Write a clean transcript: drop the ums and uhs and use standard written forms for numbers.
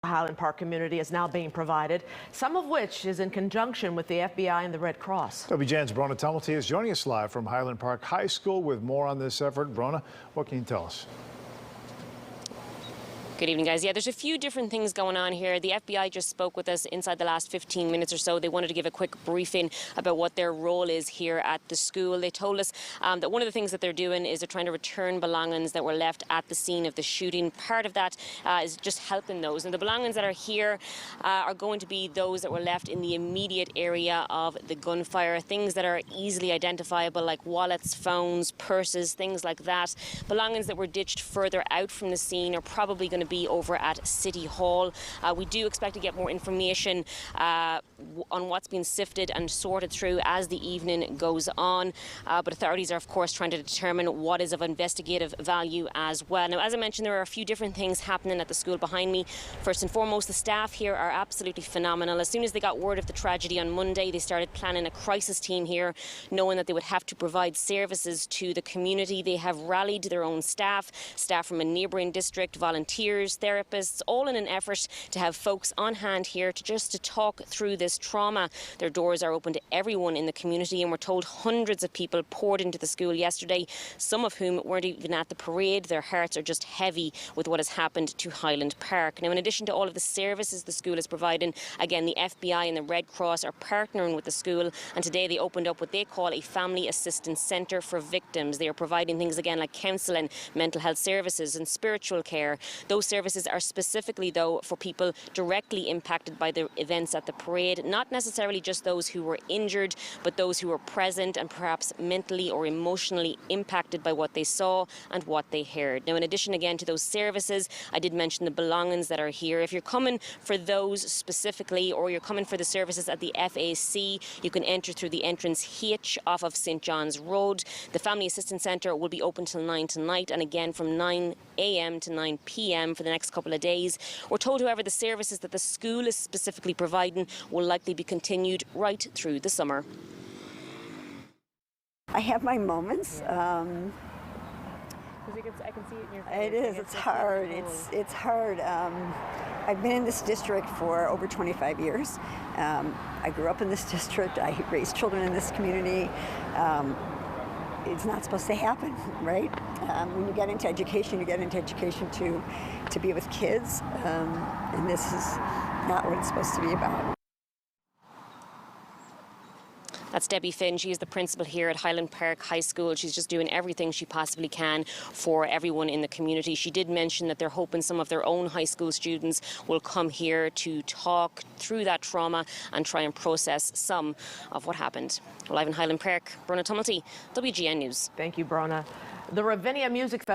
Highland Park community is now being provided, some of which is in conjunction with the FBI and the Red Cross. WGN's Brona Tumulty is joining us live from Highland Park High School with more on this effort. Brona, what can you tell us? Good evening, guys. Yeah, there's a few different things going on here. The FBI just spoke with us inside the last 15 minutes or so. They wanted to give a quick briefing about what their role is here at the school. They told us that one of the things that they're doing is they're trying to return belongings that were left at the scene of the shooting. Part of that is just helping those. And the belongings that are here are going to be those that were left in the immediate area of the gunfire. Things that are easily identifiable, like wallets, phones, purses, things like that. Belongings that were ditched further out from the scene are probably going to be over at City Hall. We do expect to get more information on what's been sifted and sorted through as the evening goes on. But authorities are, of course, trying to determine what is of investigative value as well. Now, as I mentioned, there are a few different things happening at the school behind me. First and foremost, the staff here are absolutely phenomenal. As soon as they got word of the tragedy on Monday, they started planning a crisis team here, knowing that they would have to provide services to the community. They have rallied their own staff from a neighbouring district, volunteers, therapists, all in an effort to have folks on hand here to talk through this trauma. Their doors are open to everyone in the community, and we're told hundreds of people poured into the school yesterday, some of whom weren't even at the parade. Their hearts are just heavy with what has happened to Highland Park. Now, in addition to all of the services the school is providing, again, the FBI and the Red Cross are partnering with the school, and today they opened up what they call a family assistance centre for victims. They are providing things again like counselling, mental health services and spiritual care. Those services are specifically, though, for people directly impacted by the events at the parade, not necessarily just those who were injured, but those who were present and perhaps mentally or emotionally impacted by what they saw and what they heard. Now, in addition, again, to those services, I did mention the belongings that are here. If you're coming for those specifically, or you're coming for the services at the FAC, you can enter through the entrance H off of St. John's Road. The Family Assistance Centre will be open till 9 tonight, and again from 9 a.m. to 9 p.m. for the next couple of days. We're told, however, the services that the school is specifically providing will likely be continued right through the summer. I have my moments. I can see it in your face. It is. It's hard. It's hard. I've been in this district for over 25 years. I grew up in this district. I raised children in this community. It's not supposed to happen, right? When you get into education, to be with kids, and this is not what it's supposed to be about. That's Debbie Finn. She is the principal here at Highland Park High School. She's just doing everything she possibly can for everyone in the community. She did mention that they're hoping some of their own high school students will come here to talk through that trauma and try and process some of what happened. Live in Highland Park, Brona Tumulty, WGN News. Thank you, Brona. The Ravinia Music Festival